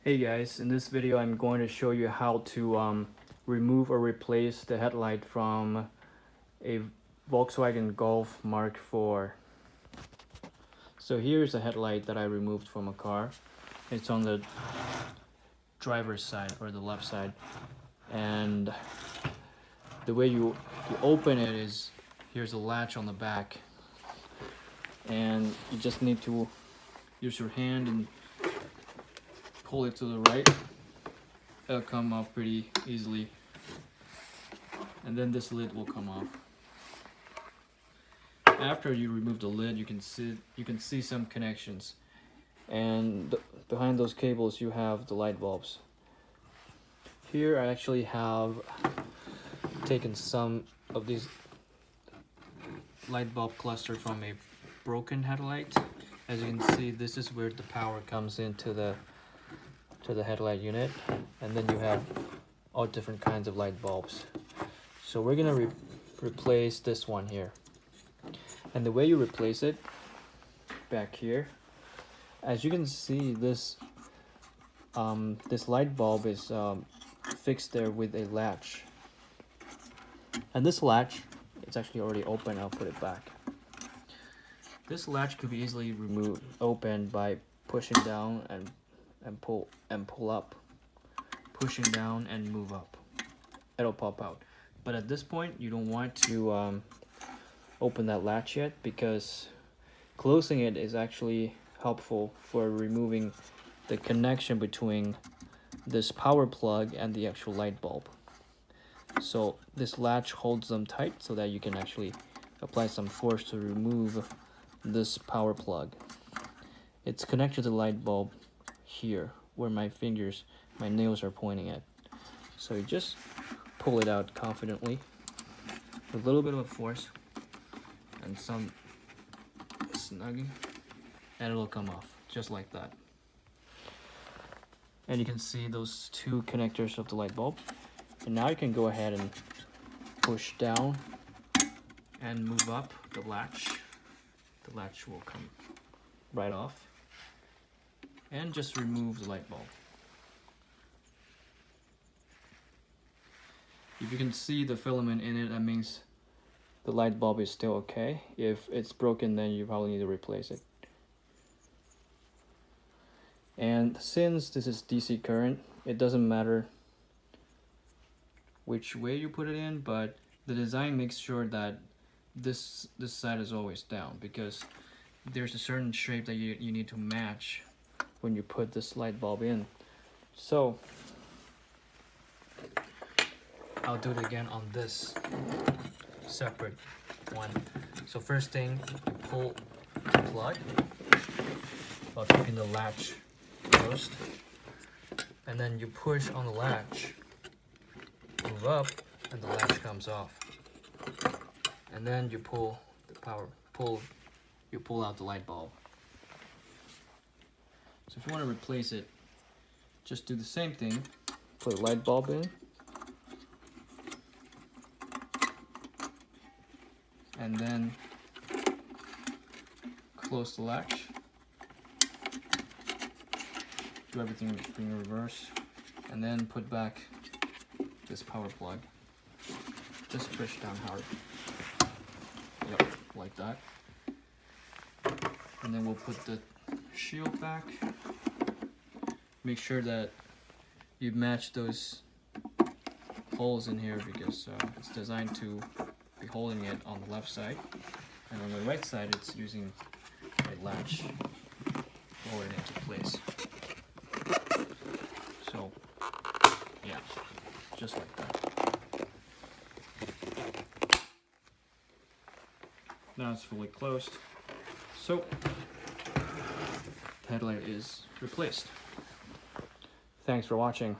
Hey guys, in this video I'm going to show you how to remove or replace the headlight from a Volkswagen Golf Mark IV. So here's a headlight that I removed from a car. It's on the driver's side or the left side, and the way you open it is here's a latch on the back, and you just need to use your hand and pull it to the right. It'll come off pretty easily, and then this lid will come off. After you remove the lid, you can see some connections, and behind those cables you have the light bulbs. Here I actually have taken some of these light bulb cluster from a broken headlight. As you can see, this is where the power comes into the headlight unit, and then you have all different kinds of light bulbs. So we're gonna replace this one here, and the way you replace it, back here, as you can see, this light bulb is fixed there with a latch, and this latch, it's actually already open. I'll put it back. This latch could be easily opened by pushing down and pull up, pushing down and move up. It'll pop out. But at this point, you don't want to open that latch yet, because closing it is actually helpful for removing the connection between this power plug and the actual light bulb. So this latch holds them tight so that you can actually apply some force to remove this power plug. It's connected to the light bulb here, where my nails are pointing at. So you just pull it out confidently with a little bit of force and some snugging, and it'll come off just like that. And you can see those two connectors of the light bulb. And now you can go ahead and push down and move up the latch. The latch will come right off, and just remove the light bulb. If you can see the filament in it, that means the light bulb is still okay. If it's broken, then you probably need to replace it. And since this is DC current, it doesn't matter which way you put it in, but the design makes sure that this side is always down, because there's a certain shape that you need to match when you put this light bulb in. So I'll do it again on this separate one. So first thing, you pull the plug while keeping the latch closed, and then you push on the latch, move up, and the latch comes off, and then you pull out the light bulb. So if you want to replace it, just do the same thing. Put a light bulb in, and then close the latch. Do everything in reverse, and then put back this power plug. Just push down hard. Yep, like that. And then we'll put the shield back. Make sure that you match those holes in here, because it's designed to be holding it on the left side, and on the right side it's using a latch to hold it into place. So yeah, just like that. Now it's fully closed. So the headlight is replaced. Thanks for watching.